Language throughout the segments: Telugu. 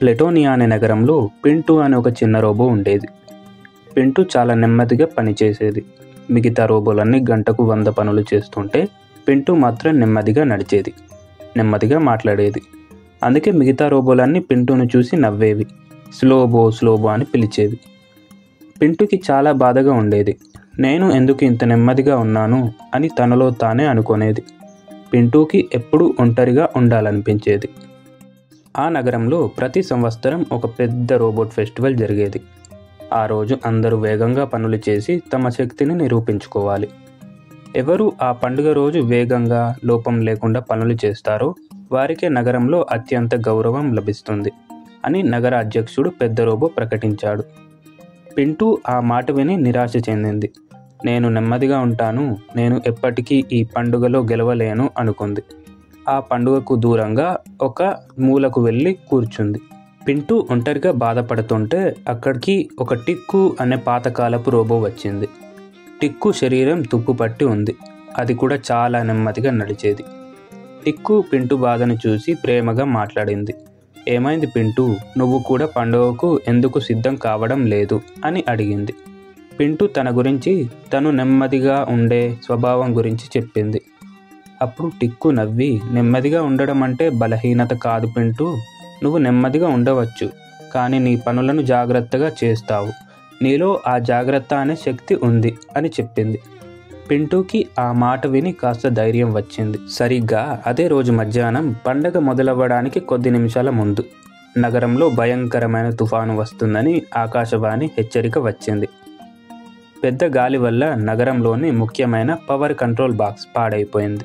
ప్లెటోనియా అనే నగరంలో పింటూ అనే ఒక చిన్న రోబో ఉండేది. పింటూ చాలా నెమ్మదిగా పనిచేసేది. మిగతా రోబోలన్నీ గంటకు 100 పనులు చేస్తుంటే పింటూ మాత్రం నెమ్మదిగా నడిచేది, నెమ్మదిగా మాట్లాడేది. అందుకే మిగతా రోబోలన్నీ పింటూను చూసి నవ్వేవి, స్లోబో స్లోబో అని పిలిచేవి. పింటూకి చాలా బాధగా ఉండేది. నేను ఎందుకు ఇంత నెమ్మదిగా ఉన్నాను అని తనలో తానే అనుకునేది. పింటూకి ఎప్పుడూ ఒంటరిగా ఉండాలనిపించేది. ఆ నగరంలో ప్రతి సంవత్సరం ఒక పెద్ద రోబోట్ ఫెస్టివల్ జరిగేది. ఆ రోజు అందరూ వేగంగా పనులు చేసి తమ శక్తిని నిరూపించుకోవాలి. ఎవరు ఆ పండుగ రోజు వేగంగా లోపం లేకుండా పనులు చేస్తారో వారికే నగరంలో అత్యంత గౌరవం లభిస్తుంది అని నగర అధ్యక్షుడు పెద్ద రోబో ప్రకటించాడు. పింటూ ఆ మాట విని నిరాశ చెందింది. నేను నెమ్మదిగా ఉంటాను, నేను ఎప్పటికీ ఈ పండుగలో గెలవలేను అనుకుంది. ఆ పండుగకు దూరంగా ఒక మూలకు వెళ్ళి కూర్చుంది. పింటూ ఒంటరిగా బాధపడుతుంటే అక్కడికి ఒక టిక్కు అనే పాతకాలపు రోబో వచ్చింది. టిక్కు శరీరం తుప్పు పట్టి ఉంది. అది కూడా చాలా నెమ్మదిగా నడిచేది. టిక్కు పింటూ బాధను చూసి ప్రేమగా మాట్లాడింది. ఏమైంది పింటూ, నువ్వు కూడా పండుగకు ఎందుకు సిద్ధం కావడం లేదు అని అడిగింది. పింటూ తన గురించి, తను నెమ్మదిగా ఉండే స్వభావం గురించి చెప్పింది. అప్పుడు టిక్కు నవ్వి, నెమ్మదిగా ఉండడం అంటే బలహీనత కాదు పింటూ, నువ్వు నెమ్మదిగా ఉండవచ్చు, కానీ నీ పనులను జాగ్రత్తగా చేస్తావు, నీలో ఆ జాగ్రత్త అనే శక్తి ఉంది అని చెప్పింది. పింటూకి ఆ మాట విని కాస్త ధైర్యం వచ్చింది. సరిగ్గా అదే రోజు మధ్యాహ్నం పండగ మొదలవ్వడానికి కొద్ది నిమిషాల ముందు నగరంలో భయంకరమైన తుఫాను వస్తుందని ఆకాశవాణి హెచ్చరిక వచ్చింది. పెద్ద గాలి వల్ల నగరంలోని ముఖ్యమైన పవర్ కంట్రోల్ బాక్స్ పాడైపోయింది.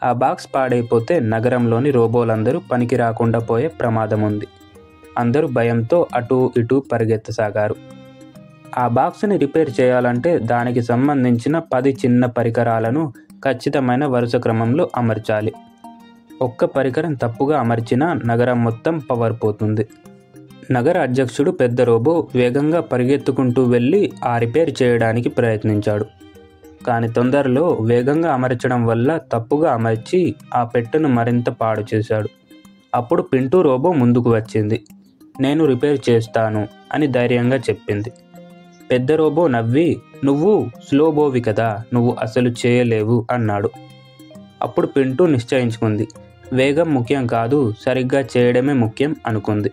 ఆ బాక్స్ పాడైపోతే నగరంలోని రోబోలందరూ పనికి రాకుండా పోయే ప్రమాదం ఉంది. అందరూ భయంతో అటూ ఇటూ పరిగెత్తసాగారు. ఆ బాక్స్ని రిపేర్ చేయాలంటే దానికి సంబంధించిన 10 చిన్న పరికరాలను ఖచ్చితమైన వరుస క్రమంలో అమర్చాలి. ఒక్క పరికరం తప్పుగా అమర్చినా నగరం మొత్తం పవర్ పోతుంది. నగర అధ్యక్షుడు పెద్ద రోబో వేగంగా పరిగెత్తుకుంటూ వెళ్ళి ఆ రిపేర్ చేయడానికి ప్రయత్నించాడు. కానీ తొందరలో వేగంగా అమర్చడం వల్ల తప్పుగా అమర్చి ఆ పెట్టెను మరింత పాడు చేశాడు. అప్పుడు పింటూ రోబో ముందుకు వచ్చింది. నేను రిపేర్ చేస్తాను అని ధైర్యంగా చెప్పింది. పెద్ద రోబో నవ్వి, నువ్వు స్లోబోవి కదా, నువ్వు అసలు చేయలేవు అన్నాడు. అప్పుడు పింటూ నిశ్చయించుకుంది. వేగం ముఖ్యం కాదు, సరిగ్గా చేయడమే ముఖ్యం అనుకుంది.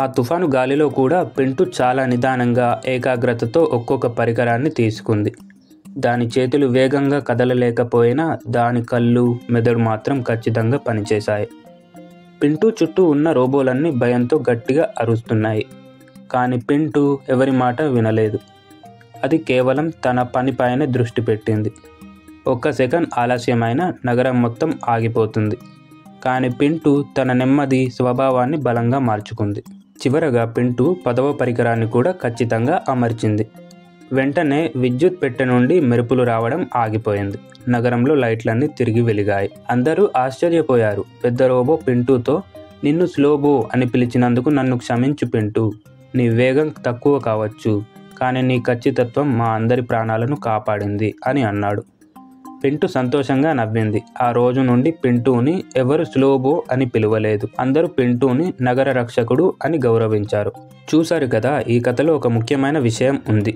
ఆ తుఫాను గాలిలో కూడా పింటూ చాలా నిదానంగా ఏకాగ్రతతో ఒక్కొక్క పరికరాన్ని తీసుకుంది. దాని చేతులు వేగంగా కదలలేకపోయినా దాని కళ్ళు, మెదడు మాత్రం ఖచ్చితంగా పనిచేశాయి. పింటూ చుట్టూ ఉన్న రోబోలన్నీ భయంతో గట్టిగా అరుస్తున్నాయి. కానీ పింటూ ఎవరి మాట వినలేదు. అది కేవలం తన పనిపైనే దృష్టి పెట్టింది. ఒక్క సెకండ్ ఆలస్యమైన నగరం మొత్తం ఆగిపోతుంది. కానీ పింటూ తన నెమ్మది స్వభావాన్ని బలంగా మార్చుకుంది. చివరగా పింటూ 10వ పరికరాన్ని కూడా ఖచ్చితంగా అమర్చింది. వెంటనే విద్యుత్ పెట్టె నుండి మెరుపులు రావడం ఆగిపోయింది. నగరంలో లైట్లన్నీ తిరిగి వెలిగాయి. అందరూ ఆశ్చర్యపోయారు. పెద్ద రోబో పింటూతో, నిన్ను స్లోబో అని పిలిచినందుకు నన్ను క్షమించు పింటూ, నీ వేగం తక్కువ కావచ్చు, కానీ నీ ఖచ్చితత్వం మా అందరి ప్రాణాలను కాపాడింది అని అన్నాడు. పింటూ సంతోషంగా నవ్వింది. ఆ రోజు నుండి పింటూని ఎవరు స్లోబో అని పిలవలేదు. అందరూ పింటూని నగర రక్షకుడు అని గౌరవించారు. చూశారు కదా, ఈ కథలో ఒక ముఖ్యమైన విషయం ఉంది.